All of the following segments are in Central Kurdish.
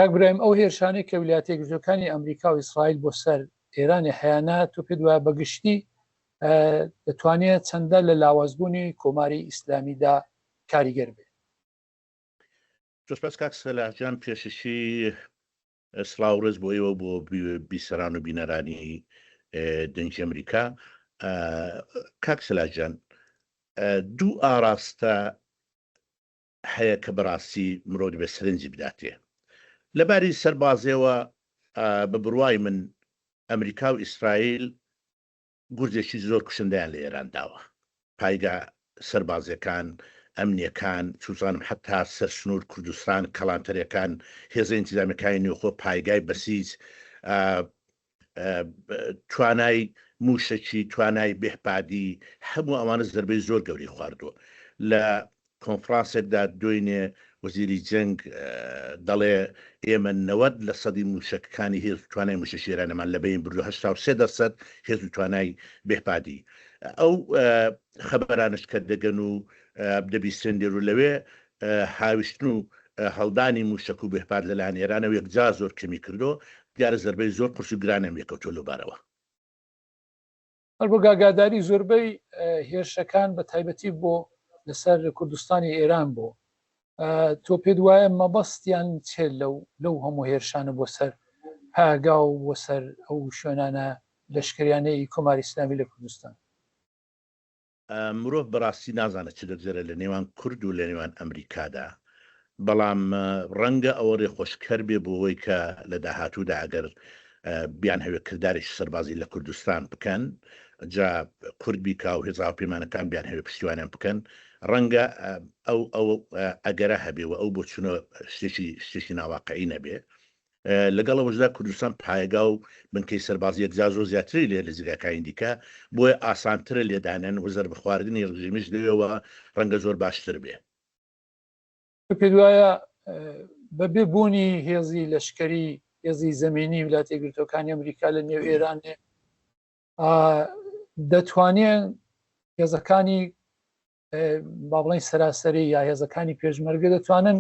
کاک برایم ئەو هێرشانەی کە ویلایەتە یەکگرتووەکانی ئەمریکا و ئیسرائیل بۆ سەر ئێرانی هەیانە تۆ پێت وایە بەگشتی دەتوانێت چەندە لە لاوازبوونی کۆماری ئیسلامیدا کاریگەر بێت؟ جۆسپاس کاک سەلاحجان، پێششی سڵاوڕێز بۆ ئێوە بۆ بیسەران و بینەرانی دەنگی ئەمریکا. کاک سەلاحجان، دوو ئاراستە هەیە کە بەڕاستی مرۆڤ بە سەرنجی بداتێ. لەباری سەربازیەوە بە بڕوای من ئەمریکا و ئیسرائیل گورجێکی زۆر کوشندیان لە ئێران داوە. پایگا سەربازیەکان، ئەمنیەکان، چوزانم حتا سەرسنوور کوردستان، کەڵانتەرەکان، هێزە ئینتیزامیەکانی نوێخۆ، پایگای بەسیج، توانای موشەکی، توانای بێحپادی، هەموو ئەوانە زەربەی زۆر گەوری خواردووە. لە کۆنفرانسێکدا دوێنێ وەزیری جەنگ دەڵێ ئێمە 90% موشەکەکانی هێز توانای موشەشێرانەمان لەبەین بردو 83% هێز و توانای بێحپادی. ئەو خەبەرانش کە دەگەن و دەبیستێن دێر و لەوێ هاویشتن و هەڵدانی موشک و بێحپاد لەلایەن ئێرانە و یەکجا زۆر کەمی کردو، دیارە زەربەی زۆر قورس و گرانم لێکەوتۆ لەبارەوە. هەر بۆ گاگاداری زۆربەی هێرشەکان بە تایبەتی بۆ لەسەر کوردستانی ئێران بۆ تۆ پێت وایە مەبەستیان چێت لەو هەموو هێرشانە بۆ سەر پاگا و بۆ سەر ئەو شوێنانە لەشکریانەی کۆماری ئیسلامی لە کوردستان؟ مرۆڤ بەڕاستی نازانێت چ دەگزێرە لە نێوان کورد و لە نێوان ئەمریکادا، بەڵام ڕەنگە ئەوە ڕێخۆشکەر بێ بۆ ئەوەی کە لە داهاتوودا ئەگەر بیان هەوێت کردارێکی سەربازی لە کوردستان بکەن، جا کورد بیکا و هێزا پەیمانەکان بیان هەوێ پشتیوانیان بکەن، ڕەنگە ئەو ئەگەرە هەبێ و ئەو بۆ چونە شتێکی ناواقعی نەبێ. لەگەڵەوەشدا کوردستان پایگا و بنکەی سەربازی یەکجا زۆر زیاتری لێ لە جگاکانی دیکە، بۆیە ئاسانترە لێدانێن و زەر بخواردنی ڕژیمیش لەوێەوە ڕەنگە زۆر باشتر بێ. پێت وایە بەبێ بوونی هێزی لەشکری هێزی زەمینی ویلایەتە یەکگرتووەکانی ئەمریکا لە نێو ئێرانێ دەتوانێت هێزەکانی با بڵێن سەراسەری یا هێزەکانی پێشمەرگە دەتوانن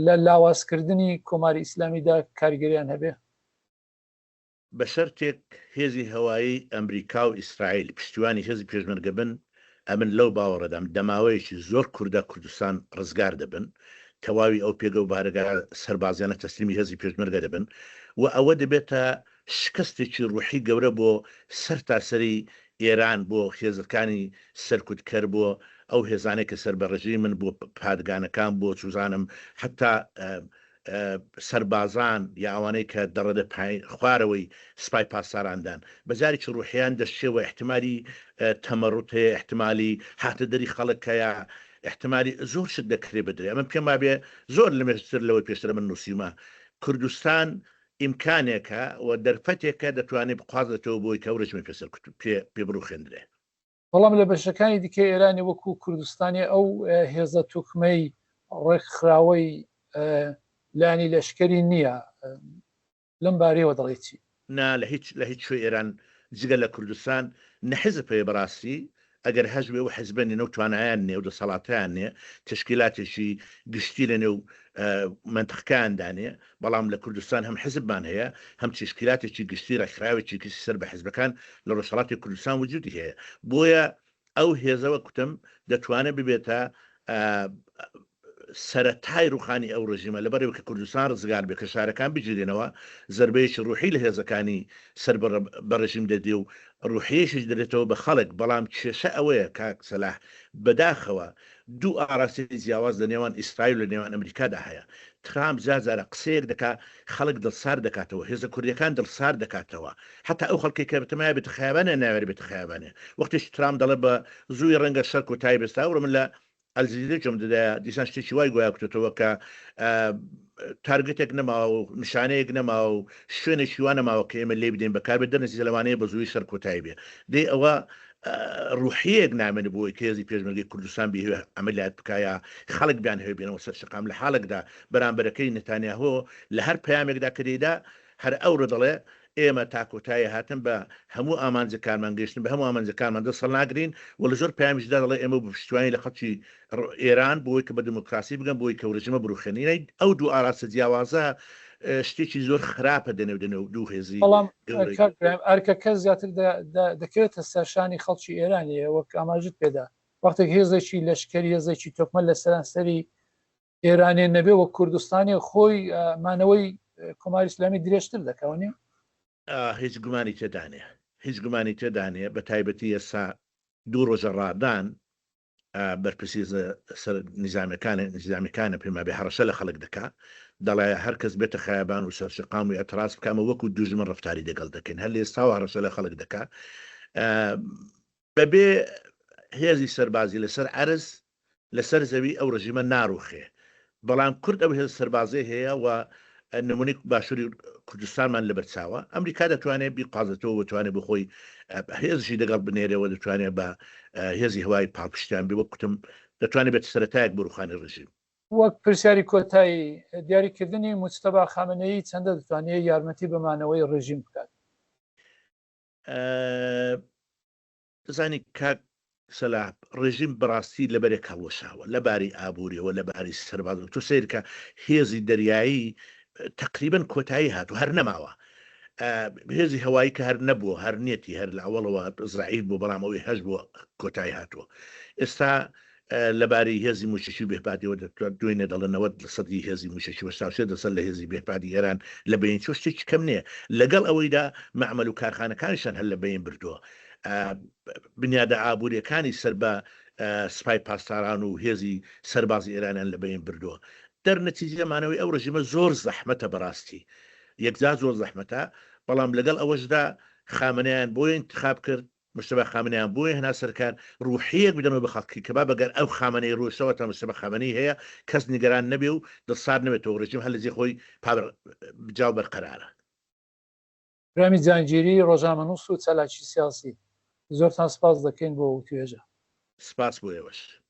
لە لاوازکردنی کۆماری ئیسلامیدا کاریگەریان هەبێ؟ بە شەرتێک هێزی هەوایی ئەمریکا و ئیسرائیل پشتیوانی هێزی پێشمەرگە بن، ئەمن لەو باوەڕەدام دەماوەیەکی زۆر کووردە کوردستان ڕزگار دەبن، تەواوی ئەو پێگە و بارەگە سەربازیانە تەسلیمی هێزی پێشمەرگە دەبن و ئەوە دەبێتە شکستێکی ڕوحی گەورە بۆ سەر تاسەری ئێران، بۆ هێزەکانی سەرکوتکەر، بۆ ئەو هێزانێک کە سەر بە ڕژیم من، بۆ پادگانەکان، بۆ چوزانم حتا سەربازان یا ئەوانەی کە دەڕێدە خوارەوەی سپای پاساراندان بەجارێکی ڕوحیان دەشتێەوە، احتمالی تەمەڕوت هەیە، احتمالی هاتە دەری خەڵکەیە، احتمالی زۆر شت دەکرێ بدرێ. ئەمە پێم وابێ زۆر لە مێشتر لەوەی پێشتر من نووسیمە کوردستان ئیمکانێکە و دەرفەتێکە دەتوانێت بخوازێتەوە بۆی کە ڕژمی پێسەر پێ بڕوخێندرێ. بەڵام لە بەشەکانی دیکە ئێرانی وەکو کوردستانی ئەو هێزە توکمەی ڕێکخراوەی لانی لەشکری نییە، لەم بارەیەوە دەڵێ چی؟ نا لە هیچ شوێ ئێران جگە لە کوردستان نەحیزب پێ بەڕاستی ئەگەر هەژبێ و حیزبێنێ و توانایان نێ و دەسەڵاتیان نێ تشکیلاتێکی گشتی لە نێو منتەقەکاندانێ، بەڵام لە کوردستان هەم حیزبمان هەیە، هەم تشکیلاتێکی گشتی ڕێکخراوێکی کەسی سەر بە حیزبەکان لە ڕۆژهەڵاتی کوردستان وجودی هەیە. بۆیە ئەو هێزەوە کوتم دەتوانێت ببێتە سەرەتای ڕوخانی ئەو ڕژیمە، لەبەرەوە کە کوردستان ڕزگار بێ کە شارەکان بگیرێنەوە، زەربەیەکی ڕوحی لە هێزەکانی سەر بە ڕژیم دەدێ و ڕوحیەشیش دەرێتەوە بە خەڵک. بەڵام کێشە ئەوەیە کاک سەلاح بەداخەوە دوو ئاراستی جیاواز لە نێوان ئیسرائیل و لە نێوان ئەمریکادا هەیە. ترامپ جارجارە قسەیەک دەکات خەڵک دڵسار دەکاتەوە، هێزە کوردیەکان دڵسار دەکاتەوە، حتا ئەو خەڵکی کە بتەمای بێت خەیابانە ناوێت بێت خەیابانێ. وەختێک ترامپ دەڵێ بە زووی ڕەنگە شەرک و تای بێستا و من لە ئەلجزیرە جۆم دەدایە دیسان شتێکی وای گویا کوتەوە کە تارگتێک نەماوە و نیشانەیەک نەماوە و شوێنێکی وان نەماوە کە ئێمە لێ بدەین بەکار بێت دەرنەسی لەوانەیە بە زووی شەرک و تای بێ. دێ ئەوە ڕوحیەک نامێن بۆی کە هێزی پێشمەرگەی کوردستان بێ ئەمەلیات بکایە، خەڵک بیان هەوێ بێنەوە سەر شقام لە حاڵێکدا بەرامبەرەکەی نەتانیاهۆ لە هەر پەیامێکدا کە دەیدا هەر ئەوڕە دەڵێ ئێمە تاکۆتایی هاتن بە هەموو ئامانجەکانمان گەشتن بە هەموو ئامانجەکانمان دەسەڵ ناگرین و لە زۆر پامیشدا دەڵێ ئێمە پشتیوانی لە خەڵکی ئێران بۆی کە بە دموکراسی بگەن بۆی کە ڕژیمە بڕوخێنینەی ئەو دوو ئاراستە جیاوازە شتێکی زۆر خراپە دەنێودنە و دوو هێزی بەڵام ئەرکەکە زیاتر دەکرێتە سەرشانی خەڵکی ئێرانیە وەک ئاماژت پێدا وەختێک هێزێکی لەشکری هێزێکی تۆکمە لە سەرانسەری ئێرانێ نەبێ وە کوردستانی خۆی مانەوەی کۆماری ئیسلامی درێژتر دەکەونێ هیچ گومانی تێدانێ هیچ گومانی تێدانێ بە تایبەتی ئێستا دوو ڕۆژە ڕادان بەرپرسی نظامیەکانە پێما بێ هەڕەشە لە خەڵک دەکا دەڵێ هەر کەس بێتە خایبان و سەرشقام و ئەتراس بکەمە وەکو دوژمن ڕفتاری دەگەڵ دەکەین هەر لە ئێستاوە هەڕەشە لە خەڵک دەکا بەبێ هێزی سەربازی لەسەر عەرز لەسەر زەوی ئەو ڕژیمە ناڕوخێ بەڵام کورد ئەو هێز سەربازی هەیە و نمونی باشووری کوردستانمان لەبەرچاوە ئەمریکا دەتوانێت بیقازێتەوە بتوانێت بخۆی هێزشی دەگەڵ بنێرەوە دەتوانێت بە هێزی هەوای پاڵپشتیان بێ وەکوتم دەتوانێت بێت سەرەتایەک بڕوخانی ڕژیم وەک پرسیاری کۆتایی دیاریکردنی مجتەبا خامنەیی چەندە دەتوانێت یارمەتی بەمانەوەی ڕژیم بکات دەزانی کاک سەلاح ڕژیم بەڕاستی لەبەرێک هەڵوەشاوە لەباری ئابوووریەوە لەباری سەرباز تۆ سیرکە هێزی دەریایی تقریبن کۆتایی هاتو هەر نەماوە هێزی هەوایی کە هەر نەبووە هەر نیەتی هەر لە ئەوڵەوە ئیزرائیل بۆ بەڵام ئەوەی هەش بووە کۆتایی هاتووە ئێستا لەباری هێزی موشکی و بێپادیەوە دوێنێ دەڵێنەوە لە سەدی هێزی موشکی وەستاوشێ دەسەر لە هێزی بێپادی ئێران لە بین چۆ شتێکی کەم نییە لەگەڵ ئەوەیدا مەعمەل و کارخانەکانیشان هەر لە بین بردووە بنیادە ئابوووریەکانی سەر بە سپای پاسداران و هێزی سەربازی ئێرانیان لە بین بردووە دەرنەتیجەمانەوەی ئەو ڕژیمە زۆر زەحمەتە بەڕاستی یەکجا زۆر زەحمەتە بەڵام لەگەڵ ئەوەشدا خامنەیان بۆی انتخاب کرد مشتبە خامنەیان بۆی هەنا سەرکار ڕوحەیەک بدەنەوە بە خەڵکی کە با بەگەر ئەو خامنەی ڕۆیشتەوە تا مشتبە خامنەی هەیە کەس نیگەران نەبێ و دەسار نەبێتەوە ڕژیم هەر لەجێ خۆی بجاو بەرقەرارە رامی جانگیری ڕۆژنامەنووس و چالاکی سیاسی زۆرتان سپاس دەکەین بۆ توێژە سپاس بۆ ئێوەش